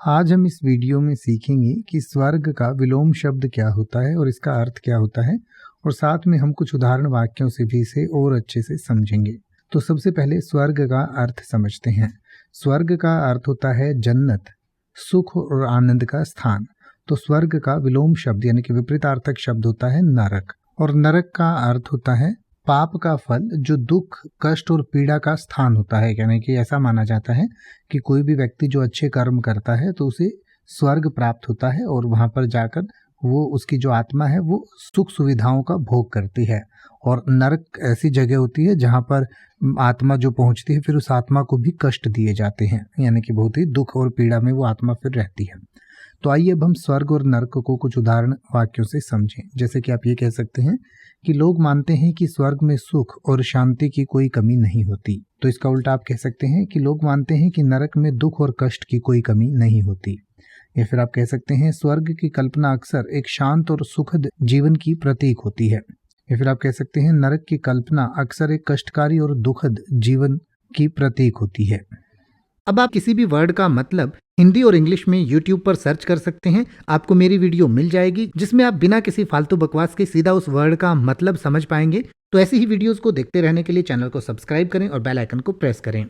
आज हम इस वीडियो में सीखेंगे कि स्वर्ग का विलोम शब्द क्या होता है और इसका अर्थ क्या होता है, और साथ में हम कुछ उदाहरण वाक्यों से भी इसे और अच्छे से समझेंगे। तो सबसे पहले स्वर्ग का अर्थ समझते हैं। स्वर्ग का अर्थ होता है जन्नत, सुख और आनंद का स्थान। तो स्वर्ग का विलोम शब्द यानी कि विपरीतार्थक शब्द होता है नरक, और नरक का अर्थ होता है पाप का फल, जो दुख, कष्ट और पीड़ा का स्थान होता है। यानी कि ऐसा माना जाता है कि कोई भी व्यक्ति जो अच्छे कर्म करता है तो उसे स्वर्ग प्राप्त होता है, और वहां पर जाकर वो उसकी जो आत्मा है वो सुख सुविधाओं का भोग करती है। और नरक ऐसी जगह होती है जहां पर आत्मा जो पहुंचती है फिर उस आत्मा को भी कष्ट दिए जाते हैं, यानी कि बहुत ही दुख और पीड़ा में वो आत्मा फिर रहती है। तो आइए अब हम स्वर्ग और नरक को कुछ उदाहरण वाक्यों से समझें। जैसे कि आप ये कह सकते हैं कि लोग मानते हैं कि स्वर्ग में सुख और शांति की कोई कमी नहीं होती। तो इसका उल्टा आप कह सकते हैं कि लोग मानते हैं कि नरक में दुख और कष्ट की कोई कमी नहीं होती। या फिर आप कह सकते हैं स्वर्ग की कल्पना अक्सर एक शांत और सुखद जीवन की प्रतीक होती है। या फिर आप कह सकते हैं नरक की कल्पना अक्सर एक कष्टकारी और दुखद जीवन की प्रतीक होती है। अब आप किसी भी वर्ड का मतलब हिंदी और इंग्लिश में YouTube पर सर्च कर सकते हैं। आपको मेरी वीडियो मिल जाएगी जिसमें आप बिना किसी फालतू बकवास के सीधा उस वर्ड का मतलब समझ पाएंगे। तो ऐसी ही वीडियोस को देखते रहने के लिए चैनल को सब्सक्राइब करें और बेल आइकन को प्रेस करें।